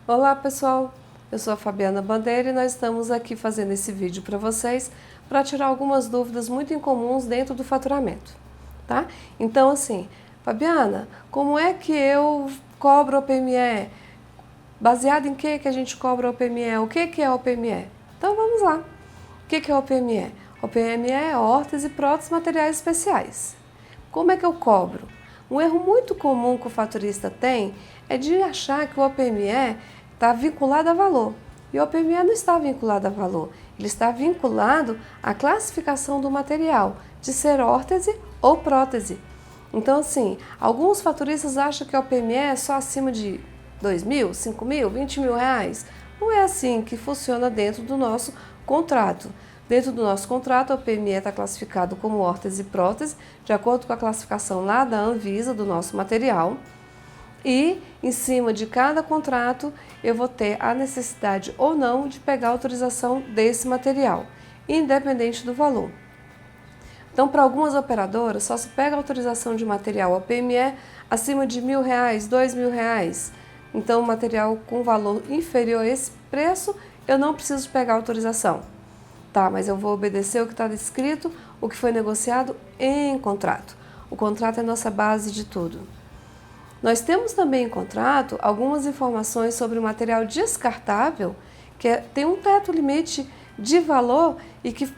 Olá pessoal, eu sou a Fabiana Bandeira e nós estamos aqui fazendo esse vídeo para vocês para tirar algumas dúvidas muito incomuns dentro do faturamento, tá? Então assim, Fabiana, como é que eu cobro o PME? Baseado em que a gente cobra o PME? O que é o PME? Então vamos lá. O que é o PME? O PME é hortas e próteses materiais especiais. Como é que eu cobro? Um erro muito comum que o faturista tem é de achar que o OPME está vinculado a valor. E o OPME não está vinculado a valor, ele está vinculado à classificação do material, de ser órtese ou prótese. Então, assim, alguns faturistas acham que o OPME é só acima de 2 mil, 5 mil, 20 mil reais. Não é assim que funciona dentro do nosso contrato. Dentro do nosso contrato, o PME está classificado como órtese e prótese, de acordo com a classificação lá da Anvisa do nosso material. E, em cima de cada contrato, eu vou ter a necessidade ou não de pegar a autorização desse material, independente do valor. Então, para algumas operadoras, só se pega a autorização de material ao PME acima de R$1.000, R$2.000. Então, material com valor inferior a esse preço, eu não preciso pegar a autorização. Tá, mas eu vou obedecer o que está escrito, o que foi negociado em contrato. O contrato é a nossa base de tudo. Nós temos também em contrato algumas informações sobre o material descartável, que tem um teto limite de valor e que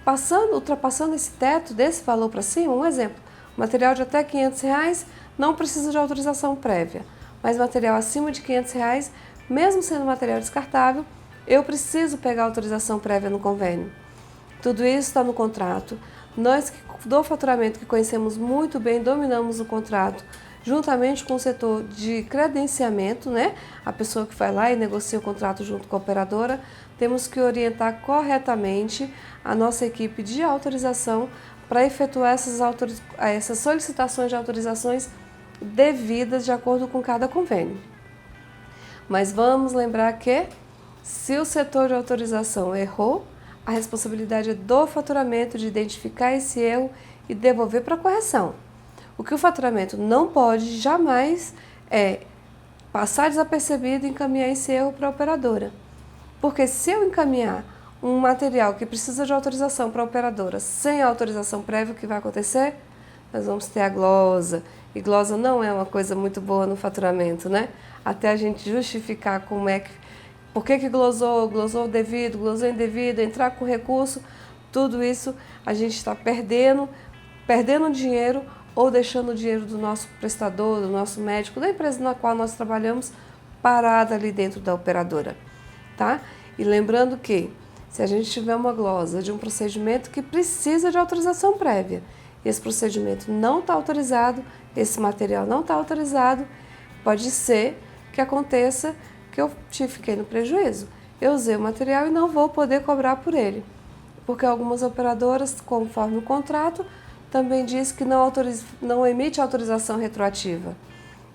ultrapassando esse teto desse valor para cima, um exemplo, material de até R$500 não precisa de autorização prévia, mas material acima de R$500, mesmo sendo material descartável, eu preciso pegar autorização prévia no convênio. Tudo isso está no contrato. Nós do faturamento que conhecemos muito bem, dominamos o contrato, juntamente com o setor de credenciamento, né? A pessoa que vai lá e negocia o contrato junto com a operadora, temos que orientar corretamente a nossa equipe de autorização para efetuar essas solicitações de autorizações devidas de acordo com cada convênio. Mas vamos lembrar que, se o setor de autorização errou, a responsabilidade é do faturamento de identificar esse erro e devolver para correção. O que o faturamento não pode jamais é passar desapercebido e encaminhar esse erro para a operadora. Porque se eu encaminhar um material que precisa de autorização para a operadora sem a autorização prévia, o que vai acontecer? Nós vamos ter a glosa. E glosa não é uma coisa muito boa no faturamento, né? Até a gente justificar como é que por que glosou devido, glosou indevido, entrar com recurso, tudo isso a gente está perdendo dinheiro ou deixando o dinheiro do nosso prestador, do nosso médico, da empresa na qual nós trabalhamos, parada ali dentro da operadora, tá? E lembrando que, se a gente tiver uma glosa de um procedimento que precisa de autorização prévia, e esse procedimento não está autorizado, esse material não está autorizado, pode ser que aconteça que eu fiquei no prejuízo. Eu usei o material e não vou poder cobrar por ele, porque algumas operadoras, conforme o contrato, também diz que não emite autorização retroativa.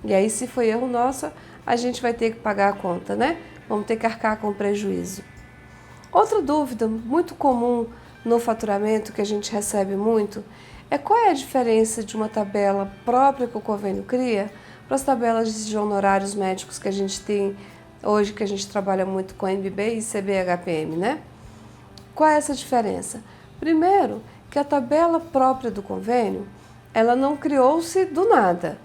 E aí, se foi erro nosso, a gente vai ter que pagar a conta, né? Vamos ter que arcar com prejuízo. Outra dúvida muito comum no faturamento, que a gente recebe muito, é qual é a diferença de uma tabela própria que o convênio cria para as tabelas de honorários médicos que a gente tem hoje, que a gente trabalha muito com MB e CBHPM, né? Qual é essa diferença? Primeiro, que a tabela própria do convênio, ela não criou-se do nada.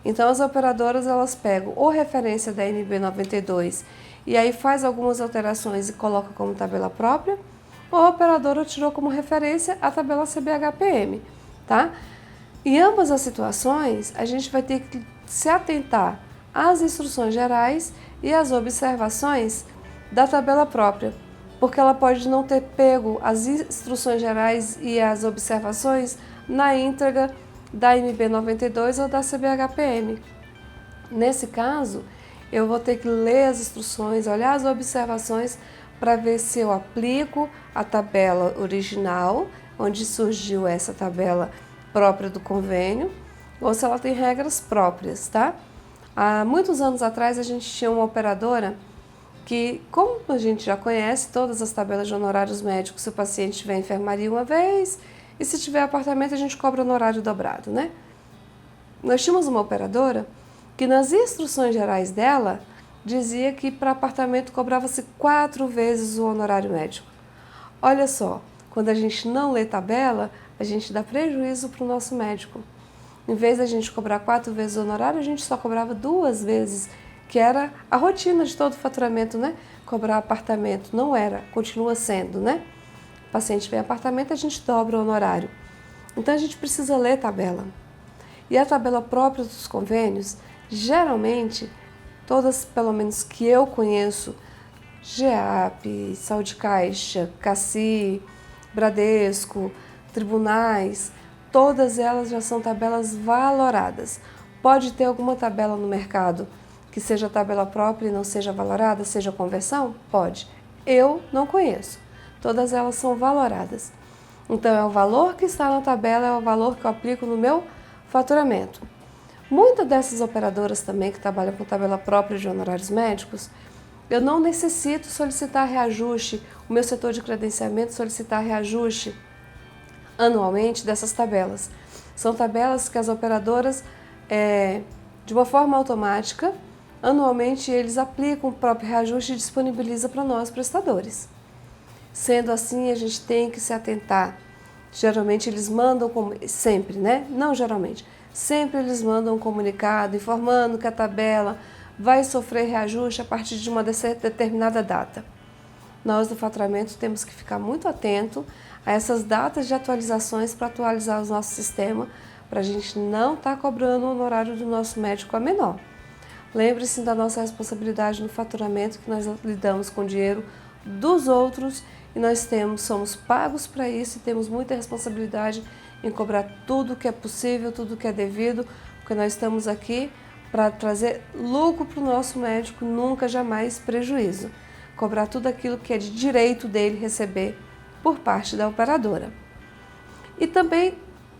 Então, as operadoras, elas pegam ou referência da NB 92 e aí faz algumas alterações e coloca como tabela própria, ou a operadora tirou como referência a tabela CBHPM, tá? Em ambas as situações, a gente vai ter que se atentar às instruções gerais e às observações da tabela própria, porque ela pode não ter pego as instruções gerais e as observações na íntegra da NB 92 ou da CBHPM. Nesse caso, eu vou ter que ler as instruções, olhar as observações para ver se eu aplico a tabela original, onde surgiu essa tabela própria do convênio, ou se ela tem regras próprias, tá? Há muitos anos atrás a gente tinha uma operadora que, como a gente já conhece todas as tabelas de honorários médicos, se o paciente tiver enfermaria uma vez e se tiver apartamento a gente cobra no horário dobrado, né? Nós tínhamos uma operadora que nas instruções gerais dela dizia que para apartamento cobrava-se 4 vezes o honorário médico. Olha só, quando a gente não lê tabela, a gente dá prejuízo para o nosso médico. Em vez da gente cobrar 4 vezes o honorário, a gente só cobrava 2 vezes, que era a rotina de todo o faturamento, né? Cobrar apartamento, não era, continua sendo, né? O paciente vem em apartamento, a gente dobra o honorário. Então a gente precisa ler tabela. E a tabela própria dos convênios, geralmente, todas, pelo menos que eu conheço, GEAP, Saúde Caixa, CACI, Bradesco, tribunais, todas elas já são tabelas valoradas. Pode ter alguma tabela no mercado que seja tabela própria e não seja valorada, seja conversão? Pode. Eu não conheço. Todas elas são valoradas. Então, é o valor que está na tabela, é o valor que eu aplico no meu faturamento. Muitas dessas operadoras também que trabalham com tabela própria de honorários médicos, eu não necessito solicitar reajuste, o meu setor de credenciamento solicitar reajuste anualmente dessas tabelas. São tabelas que as operadoras, de uma forma automática, anualmente eles aplicam o próprio reajuste e disponibilizam para nós, prestadores. Sendo assim, a gente tem que se atentar. Geralmente eles mandam, sempre, né? Não geralmente, sempre eles mandam um comunicado informando que a tabela vai sofrer reajuste a partir de uma determinada data. Nós do faturamento temos que ficar muito atento a essas datas de atualizações para atualizar o nosso sistema, para a gente não estar cobrando o honorário do nosso médico a menor. Lembre-se da nossa responsabilidade no faturamento, que nós lidamos com o dinheiro dos outros e nós somos pagos para isso e temos muita responsabilidade em cobrar tudo que é possível, tudo que é devido, porque nós estamos aqui para trazer lucro para o nosso médico, nunca, jamais prejuízo. Cobrar tudo aquilo que é de direito dele receber por parte da operadora. E também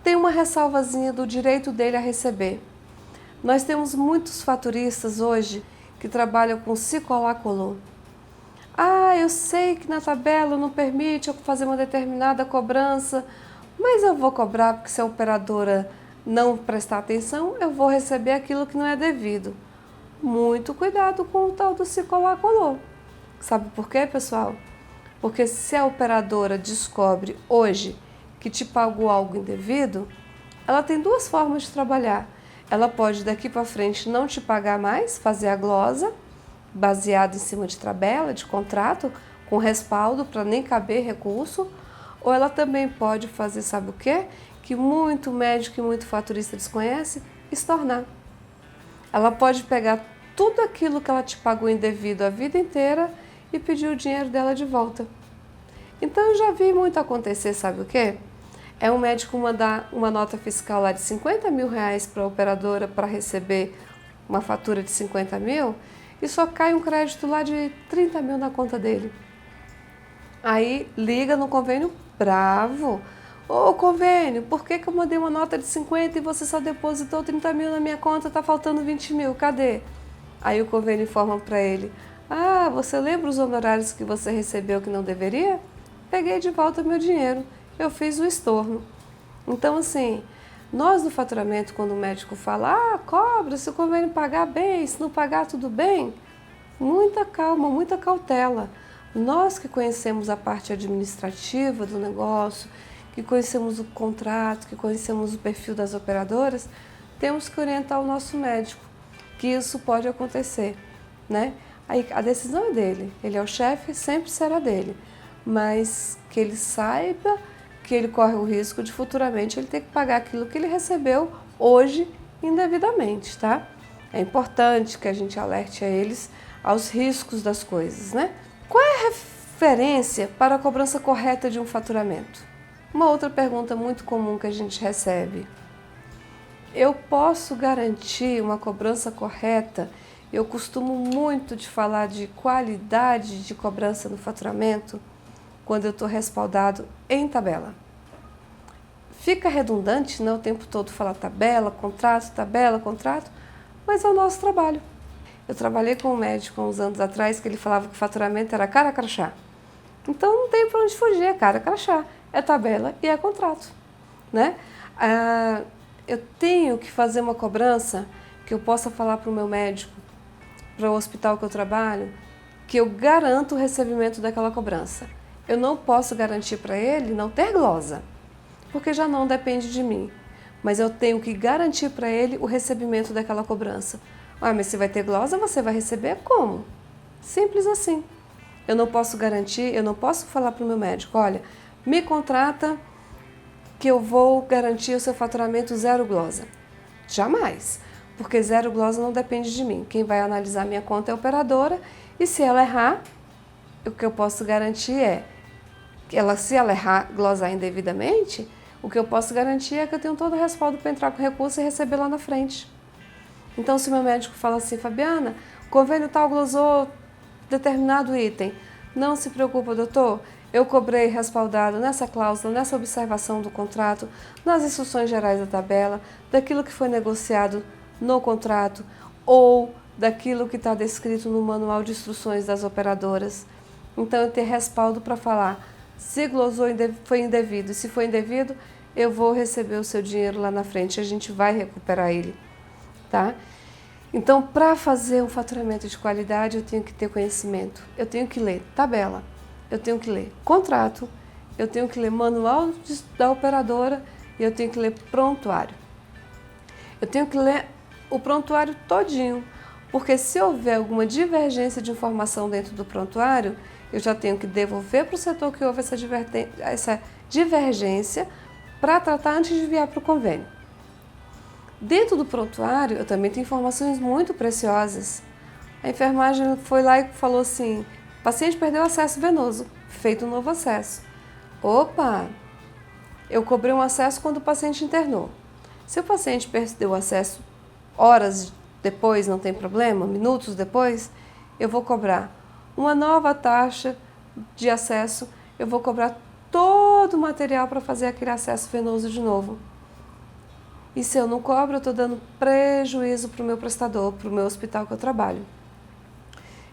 tem uma ressalvazinha do direito dele a receber. Nós temos muitos faturistas hoje que trabalham com se colar colou. Ah, eu sei que na tabela não permite eu fazer uma determinada cobrança, mas eu vou cobrar porque se a operadora não prestar atenção, eu vou receber aquilo que não é devido. Muito cuidado com o tal do se colar colou. Sabe por quê, pessoal? Porque se a operadora descobre hoje que te pagou algo indevido, ela tem 2 formas de trabalhar. Ela pode daqui para frente não te pagar mais, fazer a glosa, baseado em cima de tabela, de contrato, com respaldo para nem caber recurso, ou ela também pode fazer, sabe o quê? Que muito médico e muito faturista desconhece, estornar. Ela pode pegar tudo aquilo que ela te pagou indevido a vida inteira e pedir o dinheiro dela de volta. Então eu já vi muito acontecer, sabe o quê? É um médico mandar uma nota fiscal lá de 50 mil reais para a operadora para receber uma fatura de 50 mil e só cai um crédito lá de 30 mil na conta dele. Aí liga no convênio bravo. Ô convênio, por que eu mandei uma nota de 50 e você só depositou 30 mil na minha conta, tá faltando 20 mil, cadê? Aí o convênio informa para ele, ah, você lembra os honorários que você recebeu que não deveria? Peguei de volta meu dinheiro, eu fiz o estorno. Então assim, nós no faturamento, quando o médico fala, ah, cobra, se o convênio pagar bem, se não pagar tudo bem, muita calma, muita cautela. Nós que conhecemos a parte administrativa do negócio, que conhecemos o contrato, que conhecemos o perfil das operadoras, temos que orientar o nosso médico, que isso pode acontecer, né? Aí a decisão é dele, ele é o chefe, sempre será dele, mas que ele saiba que ele corre o risco de futuramente ele ter que pagar aquilo que ele recebeu hoje indevidamente, tá? É importante que a gente alerte a eles aos riscos das coisas, né? Qual é a referência para a cobrança correta de um faturamento? Uma outra pergunta muito comum que a gente recebe. Eu posso garantir uma cobrança correta? Eu costumo muito de falar de qualidade de cobrança no faturamento quando eu estou respaldado em tabela. Fica redundante, né, o tempo todo falar tabela, contrato, mas é o nosso trabalho. Eu trabalhei com um médico há uns anos atrás que ele falava que o faturamento era cara crachá. Então não tem para onde fugir, é cara crachá, é tabela e é contrato, né? Eu tenho que fazer uma cobrança que eu possa falar para o meu médico, para o hospital que eu trabalho que eu garanto o recebimento daquela cobrança. Eu não posso garantir para ele não ter glosa, porque já não depende de mim. Mas eu tenho que garantir para ele o recebimento daquela cobrança. Ah, mas se vai ter glosa, você vai receber como? Simples assim. Eu não posso garantir, eu não posso falar para o meu médico, olha, me contrata que eu vou garantir o seu faturamento zero glosa. Jamais, porque zero glosa não depende de mim. Quem vai analisar minha conta é a operadora e se ela errar, o que eu posso garantir é, se ela errar, glosar indevidamente, o que eu posso garantir é que eu tenho todo o respaldo para entrar com recurso e receber lá na frente. Então, se o meu médico fala assim, Fabiana, convênio tal glosou determinado item, não se preocupa, doutor, eu cobrei respaldado nessa cláusula, nessa observação do contrato, nas instruções gerais da tabela, daquilo que foi negociado no contrato ou daquilo que está descrito no manual de instruções das operadoras. Então, eu tenho respaldo para falar se glosou foi indevido e se foi indevido, eu vou receber o seu dinheiro lá na frente, a gente vai recuperar ele, tá? Então, para fazer um faturamento de qualidade, eu tenho que ter conhecimento, eu tenho que ler tabela, eu tenho que ler contrato, eu tenho que ler manual da operadora e eu tenho que ler prontuário. Eu tenho que ler o prontuário todinho, porque se houver alguma divergência de informação dentro do prontuário, eu já tenho que devolver para o setor que houve essa divergência para tratar antes de enviar para o convênio. Dentro do prontuário, eu também tenho informações muito preciosas. A enfermagem foi lá e falou assim, paciente perdeu acesso venoso, feito um novo acesso. Opa, eu cobrei um acesso quando o paciente internou. Se o paciente perdeu o acesso horas depois, não tem problema, minutos depois, eu vou cobrar uma nova taxa de acesso, eu vou cobrar todo o material para fazer aquele acesso venoso de novo. E se eu não cobro, eu estou dando prejuízo para o meu prestador, para o meu hospital que eu trabalho.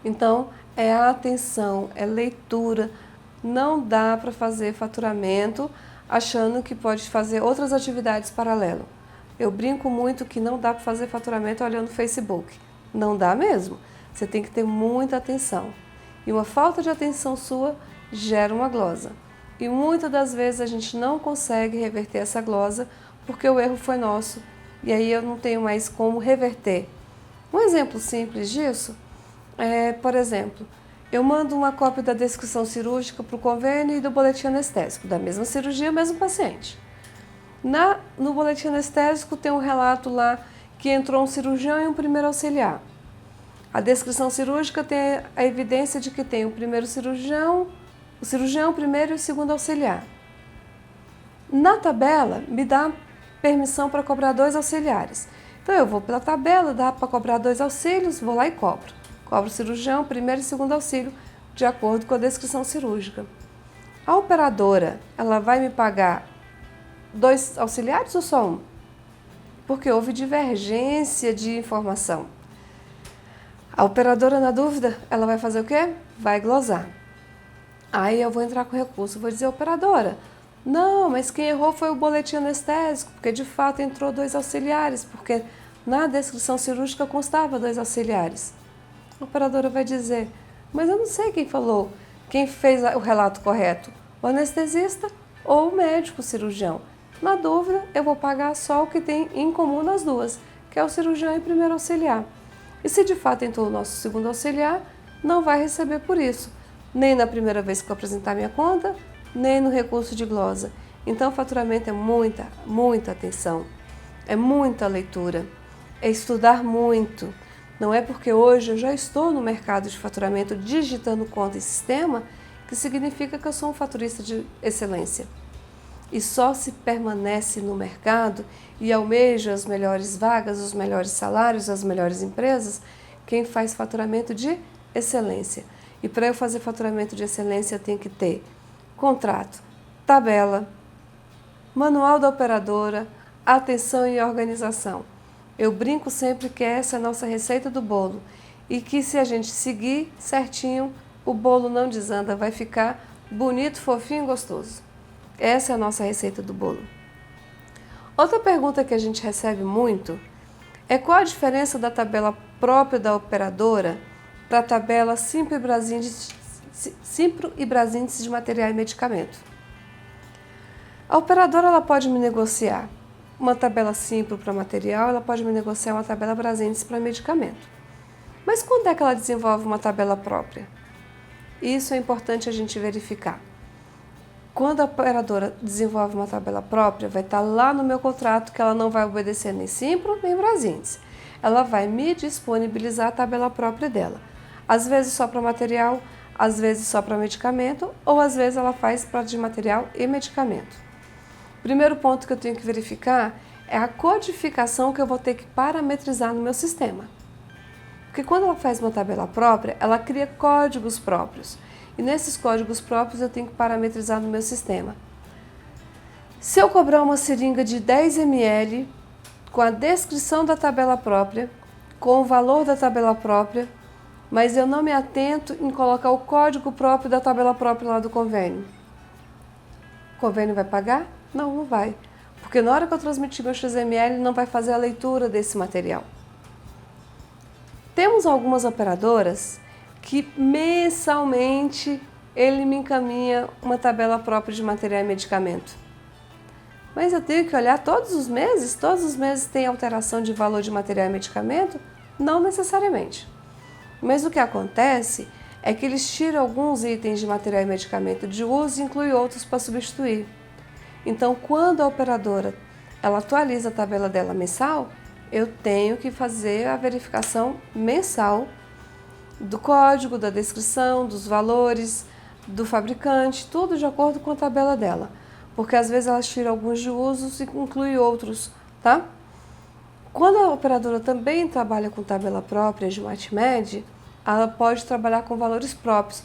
Então, é atenção, é leitura. Não dá para fazer faturamento achando que pode fazer outras atividades paralelo. Eu brinco muito que não dá para fazer faturamento olhando o Facebook. Não dá mesmo. Você tem que ter muita atenção. E uma falta de atenção sua gera uma glosa. E muitas das vezes a gente não consegue reverter essa glosa porque o erro foi nosso. E aí eu não tenho mais como reverter. Um exemplo simples disso é, por exemplo, eu mando uma cópia da descrição cirúrgica para o convênio e do boletim anestésico, da mesma cirurgia, mesmo paciente. No boletim anestésico tem um relato lá que entrou um cirurgião e um primeiro auxiliar. A descrição cirúrgica tem a evidência de que tem o cirurgião, o primeiro e o segundo auxiliar. Na tabela, me dá permissão para cobrar 2 auxiliares. Então, eu vou pela tabela, dá para cobrar 2 auxílios, vou lá e cobro. Cobro o cirurgião, primeiro e segundo auxílio, de acordo com a descrição cirúrgica. A operadora, ela vai me pagar 2 auxiliares ou só um? Porque houve divergência de informação. A operadora, na dúvida, ela vai fazer o quê? Vai glosar. Aí eu vou entrar com recurso, vou dizer, operadora, não, mas quem errou foi o boletim anestésico, porque de fato entrou 2 auxiliares, porque na descrição cirúrgica constava 2 auxiliares. A operadora vai dizer, mas eu não sei quem falou, quem fez o relato correto, o anestesista ou o médico cirurgião. Na dúvida, eu vou pagar só o que tem em comum nas duas, que é o cirurgião e o primeiro auxiliar. E se de fato entrou o nosso segundo auxiliar, não vai receber por isso, nem na primeira vez que eu apresentar minha conta, nem no recurso de glosa. Então, o faturamento é muita, muita atenção, é muita leitura, é estudar muito. Não é porque hoje eu já estou no mercado de faturamento digitando conta e sistema que significa que eu sou um faturista de excelência. E só se permanece no mercado e almeja as melhores vagas, os melhores salários, as melhores empresas, quem faz faturamento de excelência. E para eu fazer faturamento de excelência, eu tenho que ter contrato, tabela, manual da operadora, atenção e organização. Eu brinco sempre que essa é a nossa receita do bolo e que se a gente seguir certinho, o bolo não desanda, vai ficar bonito, fofinho e gostoso. Essa é a nossa receita do bolo. Outra pergunta que a gente recebe muito é qual a diferença da tabela própria da operadora para a tabela Simpro e Brasíndice de material e medicamento. A operadora ela pode me negociar uma tabela Simpro para material, ela pode me negociar uma tabela Brasíndice para medicamento. Mas quando é que ela desenvolve uma tabela própria? Isso é importante a gente verificar. Quando a operadora desenvolve uma tabela própria, vai estar lá no meu contrato que ela não vai obedecer nem Simpro nem Brasíndice. Ela vai me disponibilizar a tabela própria dela. Às vezes só para material, às vezes só para medicamento, ou às vezes ela faz para de material e medicamento. O primeiro ponto que eu tenho que verificar é a codificação que eu vou ter que parametrizar no meu sistema. Porque quando ela faz uma tabela própria, ela cria códigos próprios. E nesses códigos próprios eu tenho que parametrizar no meu sistema. Se eu cobrar uma seringa de 10 ml, com a descrição da tabela própria, com o valor da tabela própria, mas eu não me atento em colocar o código próprio da tabela própria lá do convênio, o convênio vai pagar? Não, não vai. Porque na hora que eu transmitir meu XML, não vai fazer a leitura desse material. Temos algumas operadoras que mensalmente ele me encaminha uma tabela própria de material e medicamento. Mas eu tenho que olhar todos os meses tem alteração de valor de material e medicamento? Não necessariamente. Mas o que acontece é que eles tiram alguns itens de material e medicamento de uso e incluem outros para substituir. Então, quando a operadora ela atualiza a tabela dela mensal, eu tenho que fazer a verificação mensal do código, da descrição, dos valores, do fabricante, tudo de acordo com a tabela dela. Porque às vezes elas tiram alguns de usos e incluem outros, tá? Quando a operadora também trabalha com tabela própria de MatMed, ela pode trabalhar com valores próprios.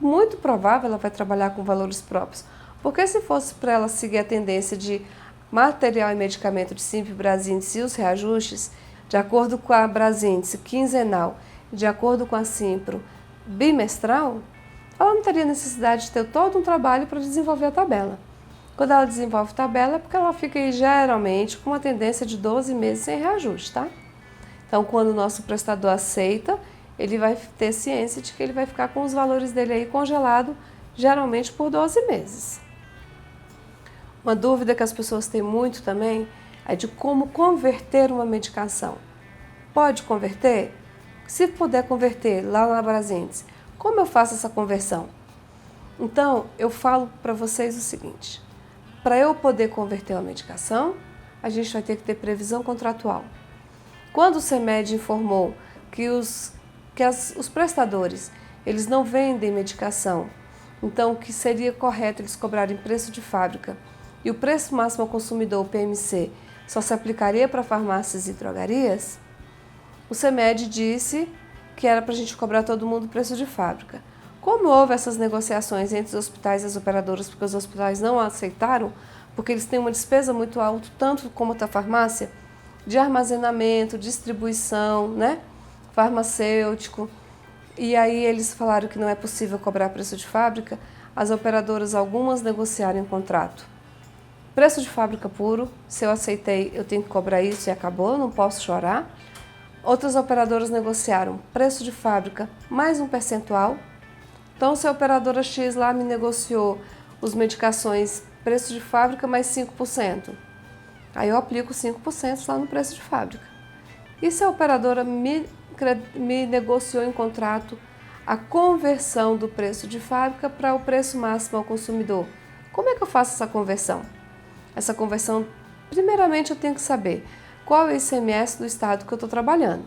Muito provável ela vai trabalhar com valores próprios. Porque se fosse para ela seguir a tendência de material e medicamento de Simpro e Brasíndice e os reajustes, de acordo com a Brasíndice quinzenal, de acordo com a Simpro bimestral, ela não teria necessidade de ter todo um trabalho para desenvolver a tabela. Quando ela desenvolve tabela é porque ela fica aí, geralmente com uma tendência de 12 meses sem reajuste, tá? Então, quando o nosso prestador aceita, ele vai ter ciência de que ele vai ficar com os valores dele aí congelado, geralmente por 12 meses. Uma dúvida que as pessoas têm muito também é de como converter uma medicação. Pode converter? Se puder converter lá na Brasíndice, como eu faço essa conversão? Então, eu falo para vocês o seguinte: para eu poder converter uma medicação, a gente vai ter que ter previsão contratual. Quando o CEMED informou que os prestadores eles não vendem medicação, então que seria correto eles cobrarem preço de fábrica e o preço máximo ao consumidor, o PMC, só se aplicaria para farmácias e drogarias, o CEMED disse que era para a gente cobrar todo mundo o preço de fábrica. Como houve essas negociações entre os hospitais e as operadoras, porque os hospitais não aceitaram, porque eles têm uma despesa muito alta, tanto como a farmácia, de armazenamento, distribuição, né? Farmacêutico, e aí eles falaram que não é possível cobrar preço de fábrica, as operadoras, algumas negociaram em contrato. Preço de fábrica puro, se eu aceitei, eu tenho que cobrar isso e acabou, não posso chorar. Outras operadoras negociaram preço de fábrica mais um percentual. Então, se a operadora X lá me negociou os medicações preço de fábrica mais 5%, aí eu aplico 5% lá no preço de fábrica. E se a operadora me negociou em contrato a conversão do preço de fábrica para o preço máximo ao consumidor, como é que eu faço essa conversão? Essa conversão, primeiramente eu tenho que saber qual é o ICMS do estado que eu estou trabalhando.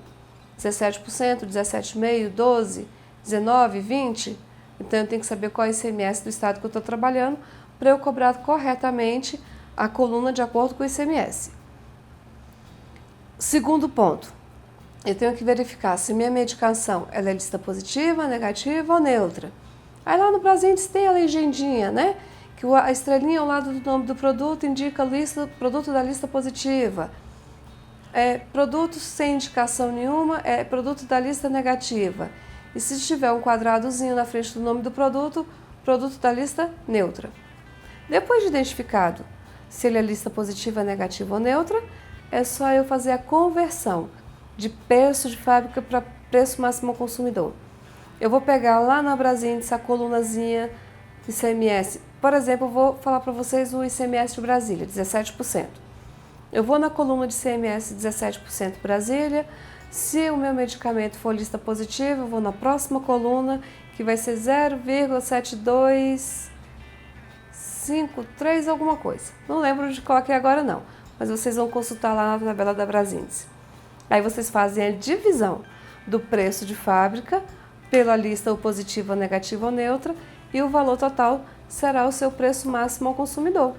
17%, 17,5%, 12%, 19%, 20%? Então eu tenho que saber qual é o ICMS do estado que eu estou trabalhando para eu cobrar corretamente a coluna de acordo com o ICMS. Segundo ponto, eu tenho que verificar se minha medicação ela é lista positiva, negativa ou neutra. Aí lá no Brasíndice tem a legendinha, né? Que a estrelinha ao lado do nome do produto indica produto da lista positiva. Produto sem indicação nenhuma é produto da lista negativa. E se tiver um quadradozinho na frente do nome do produto, produto da lista neutra. Depois de identificado se ele é lista positiva, negativa ou neutra, é só eu fazer a conversão de preço de fábrica para preço máximo ao consumidor. Eu vou pegar lá na Brasíndice a colunazinha ICMS. Por exemplo, eu vou falar para vocês o ICMS de Brasília, 17%. Eu vou na coluna de ICMS 17% Brasília. Se o meu medicamento for lista positiva, eu vou na próxima coluna, que vai ser 0,7253 alguma coisa. Não lembro de qual que é agora não, mas vocês vão consultar lá na tabela da Brasíndice. Aí vocês fazem a divisão do preço de fábrica pela lista ou positiva, negativa ou neutra, e o valor total será o seu preço máximo ao consumidor.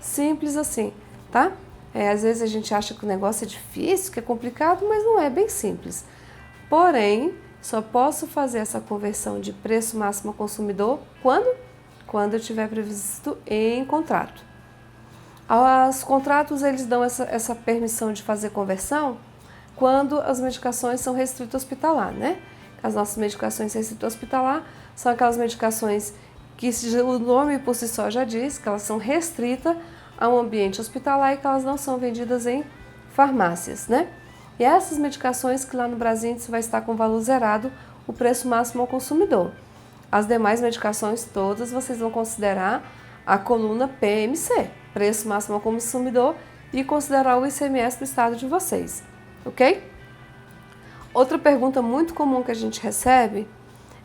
Simples assim, tá? Às vezes a gente acha que o negócio é difícil, que é complicado, mas não é, bem simples. Porém, só posso fazer essa conversão de preço máximo ao consumidor quando? Quando eu tiver previsto em contrato. Os contratos, eles dão essa permissão de fazer conversão quando as medicações são restritas hospitalar, né? As nossas medicações restritas hospitalar são aquelas medicações que o nome por si só já diz que elas são restritas a um ambiente hospitalar e que elas não são vendidas em farmácias, né? E essas medicações que lá no Brasíndice vai estar com valor zerado, o preço máximo ao consumidor. As demais medicações todas vocês vão considerar a coluna PMC, preço máximo ao consumidor, e considerar o ICMS do estado de vocês, ok? Outra pergunta muito comum que a gente recebe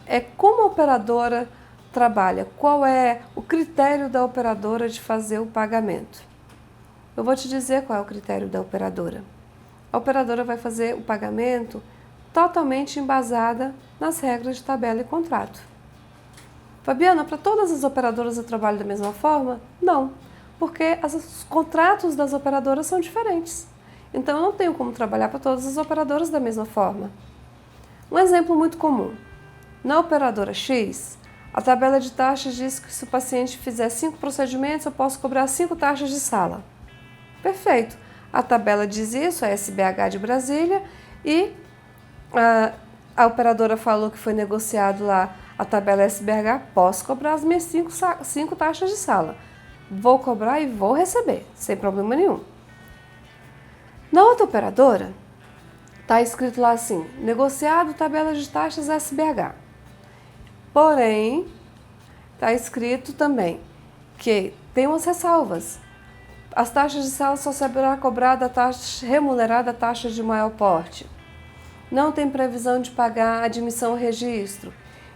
é como a operadora trabalha, qual é o critério da operadora de fazer o pagamento. Eu vou te dizer qual é o critério da operadora. A operadora vai fazer o pagamento totalmente embasada nas regras de tabela e contrato. Fabiana, para todas as operadoras eu trabalho da mesma forma? Não, porque os contratos das operadoras são diferentes. Então eu não tenho como trabalhar para todas as operadoras da mesma forma. Um exemplo muito comum. Na operadora X, a tabela de taxas diz que se o paciente fizer 5 procedimentos, eu posso cobrar 5 taxas de sala. Perfeito. A tabela diz isso, a SBH de Brasília, e a operadora falou que foi negociado lá a tabela SBH, posso cobrar as minhas 5 taxas de sala. Vou cobrar e vou receber, sem problema nenhum. Na outra operadora, está escrito lá assim, negociado tabela de taxas SBH. Porém, está escrito também que tem umas ressalvas. As taxas de sala só será cobrada a taxa remunerada a taxa de maior porte. Não tem previsão de pagar admissão ao registro.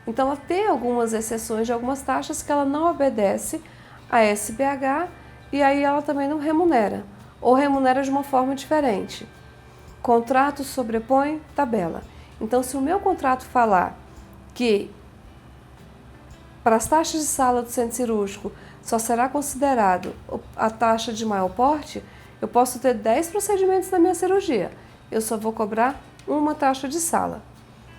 Então, ela tem algumas exceções de algumas taxas que ela não obedece à SBH e aí ela também não remunera, ou remunera de uma forma diferente. Contrato sobrepõe tabela. Então, se o meu contrato falar que para as taxas de sala do centro cirúrgico só será considerado a taxa de maior porte, eu posso ter 10 procedimentos na minha cirurgia. Eu só vou cobrar uma taxa de sala,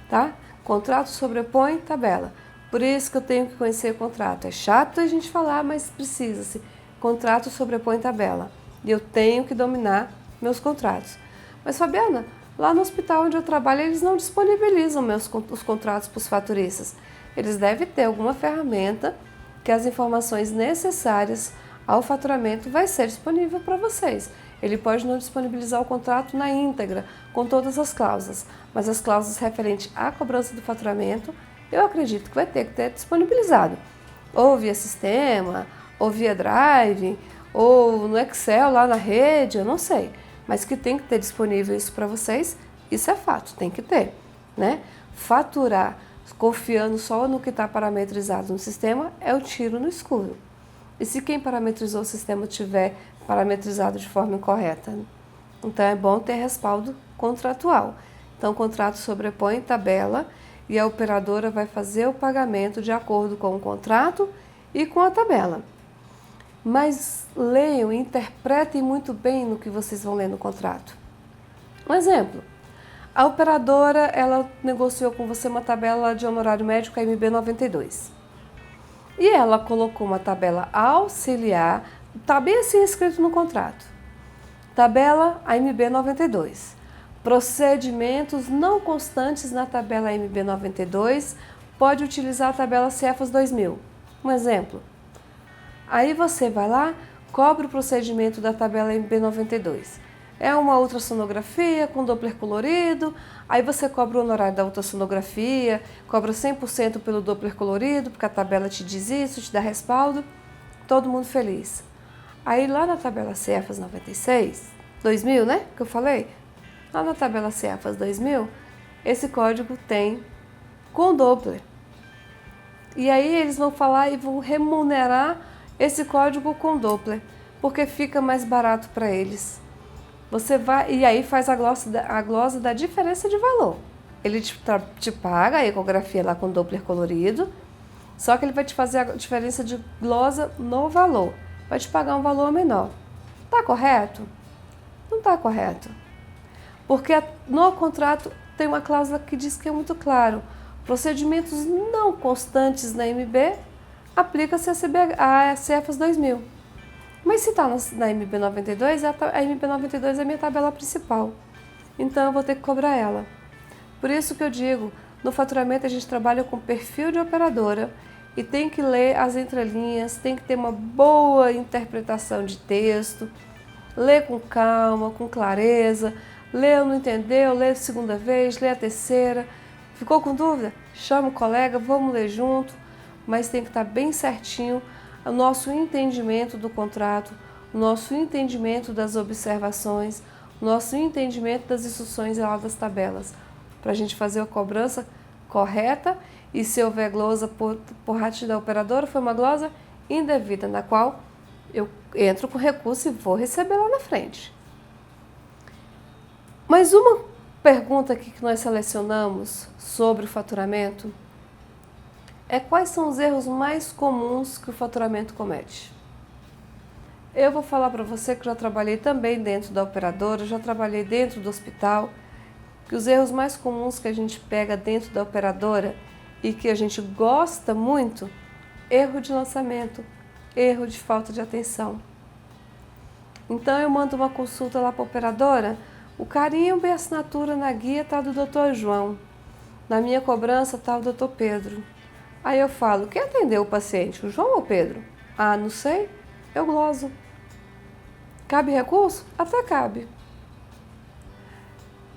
tá? Contrato sobrepõe tabela. Por isso que eu tenho que conhecer o contrato. É chato a gente falar, mas precisa-se. Contrato sobrepõe tabela. E eu tenho que dominar meus contratos. Mas, Fabiana, lá no hospital onde eu trabalho, eles não disponibilizam os contratos para os faturistas. Eles devem ter alguma ferramenta que as informações necessárias ao faturamento vai ser disponível para vocês. Ele pode não disponibilizar o contrato na íntegra, com todas as cláusulas, mas as cláusulas referentes à cobrança do faturamento, eu acredito que vai ter que ter disponibilizado. Ou via sistema, ou via Drive, ou no Excel lá na rede, eu não sei. Mas que tem que ter disponível isso para vocês, isso é fato, tem que ter, né? Faturar confiando só no que está parametrizado no sistema é o tiro no escuro. E se quem parametrizou o sistema tiver parametrizado de forma incorreta? Então é bom ter respaldo contratual. Então o contrato sobrepõe tabela e a operadora vai fazer o pagamento de acordo com o contrato e com a tabela. Mas leiam e interpretem muito bem no que vocês vão ler no contrato. Um exemplo. A operadora, ela negociou com você uma tabela de honorário médico AMB 92. E ela colocou uma tabela auxiliar, está bem assim escrito no contrato. Tabela AMB 92. Procedimentos não constantes na tabela AMB 92, pode utilizar a tabela Cefas 2000. Um exemplo. Aí você vai lá, cobra o procedimento da tabela AMB 92. é uma ultrassonografia com Doppler colorido, aí você cobra o honorário da ultrassonografia, cobra 100% pelo Doppler colorido, porque a tabela te diz isso, te dá respaldo, todo mundo feliz. Aí lá na tabela Cefas 96, 2000, né, que eu falei? Lá na tabela Cefas 2000, esse código tem com Doppler. E aí eles vão falar e vão remunerar esse código com Doppler, porque fica mais barato para eles. Você vai e aí faz a glosa da diferença de valor. Ele te paga a ecografia lá com Doppler colorido, só que ele vai te fazer a diferença de glosa no valor. Vai te pagar um valor menor. Tá correto? Não tá correto. Porque no contrato tem uma cláusula que diz que é muito claro. Procedimentos não constantes na MB aplica-se a Cefas 2000. Mas se está na MB 92, a MB 92 é a minha tabela principal. Então eu vou ter que cobrar ela. Por isso que eu digo, no faturamento a gente trabalha com perfil de operadora e tem que ler as entrelinhas, tem que ter uma boa interpretação de texto, ler com calma, com clareza, leu, não entendeu, lê a segunda vez, lê a terceira. Ficou com dúvida? Chama o colega, vamos ler junto, mas tem que estar bem certinho o nosso entendimento do contrato, o nosso entendimento das observações, o nosso entendimento das instruções lá das tabelas, para a gente fazer a cobrança correta e se houver glosa por parte da operadora, foi uma glosa indevida, na qual eu entro com recurso e vou receber lá na frente. Mas uma pergunta aqui que nós selecionamos sobre o faturamento é quais são os erros mais comuns que o faturamento comete. Eu vou falar para você que já trabalhei também dentro da operadora, já trabalhei dentro do hospital, que os erros mais comuns que a gente pega dentro da operadora e que a gente gosta muito, erro de lançamento, erro de falta de atenção. Então eu mando uma consulta lá para a operadora, o carimbo e a assinatura na guia está do Dr. João, na minha cobrança está o Dr. Pedro. Aí eu falo, quem atendeu o paciente, o João ou o Pedro? Ah, não sei, eu gloso. Cabe recurso? Até cabe.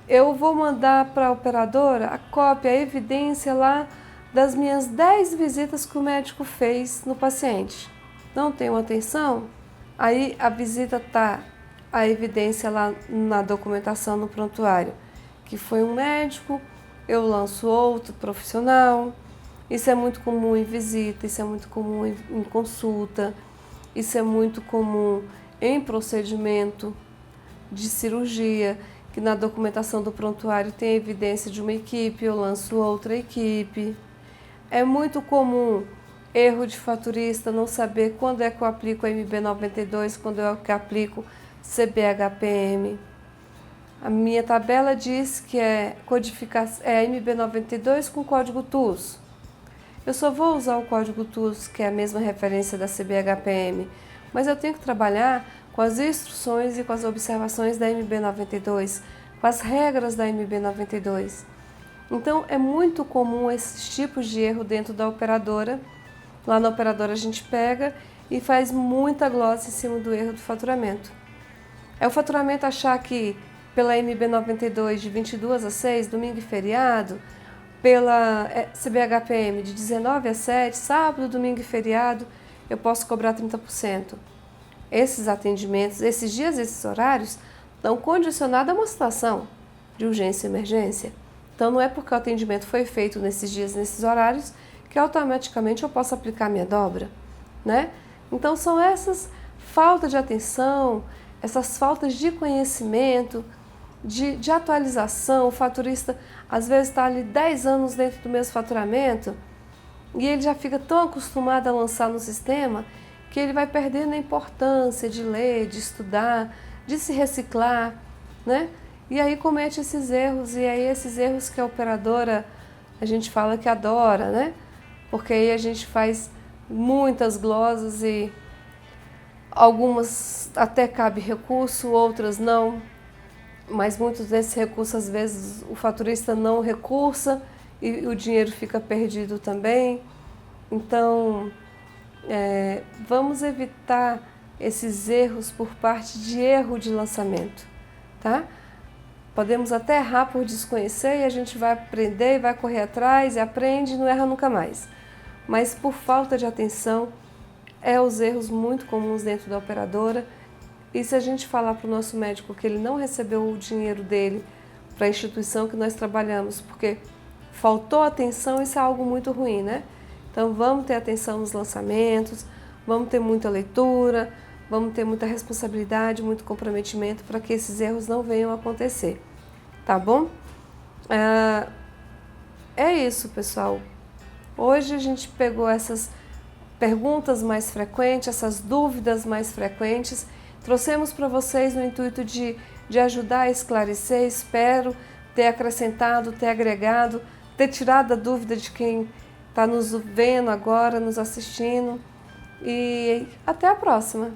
Eu vou mandar para a operadora a cópia, a evidência lá das minhas 10 visitas que o médico fez no paciente. Não tenho atenção? Aí a visita está, a evidência lá na documentação no prontuário, que foi um médico, eu lanço outro profissional. Isso é muito comum em visita, isso é muito comum em consulta, isso é muito comum em procedimento de cirurgia, que na documentação do prontuário tem evidência de uma equipe, eu lanço outra equipe. É muito comum erro de faturista, não saber quando é que eu aplico a MB 92, quando é que eu aplico CBHPM. A minha tabela diz que é MB 92 com código TUS. Eu só vou usar o código TUS, que é a mesma referência da CBHPM, mas eu tenho que trabalhar com as instruções e com as observações da MB 92, com as regras da MB 92. Então, é muito comum esses tipos de erro dentro da operadora. Lá na operadora a gente pega e faz muita glosa em cima do erro do faturamento. É o faturamento achar que pela MB 92 de 22 a 6, domingo e feriado, pela CBHPM de 19 a 7, sábado, domingo e feriado, eu posso cobrar 30%. Esses atendimentos, esses dias, esses horários, estão condicionados a uma situação de urgência e emergência. Então, não é porque o atendimento foi feito nesses dias, nesses horários, que automaticamente eu posso aplicar minha dobra, né? Então, são essas faltas de atenção, essas faltas de conhecimento, de atualização. O faturista às vezes está ali 10 anos dentro do mesmo faturamento e ele já fica tão acostumado a lançar no sistema que ele vai perdendo a importância de ler, de estudar, de se reciclar, né? E aí comete esses erros, e aí esses erros que a operadora, a gente fala que adora, né? Porque aí a gente faz muitas glosas e algumas até cabe recurso, outras não. Mas muitos desses recursos, às vezes, o faturista não recursa e o dinheiro fica perdido também. Então, vamos evitar esses erros por parte de erro de lançamento. tá? Podemos até errar por desconhecer e a gente vai aprender e vai correr atrás e aprende e não erra nunca mais. Mas por falta de atenção, os erros muito comuns dentro da operadora. E se a gente falar para o nosso médico que ele não recebeu o dinheiro dele para a instituição que nós trabalhamos, porque faltou atenção, isso é algo muito ruim, né? Então vamos ter atenção nos lançamentos, vamos ter muita leitura, vamos ter muita responsabilidade, muito comprometimento para que esses erros não venham a acontecer, tá bom? É isso, pessoal. Hoje a gente pegou essas perguntas mais frequentes, essas dúvidas mais frequentes, trouxemos para vocês no intuito de ajudar a esclarecer. Espero ter acrescentado, ter agregado, ter tirado a dúvida de quem está nos vendo agora, nos assistindo. E até a próxima!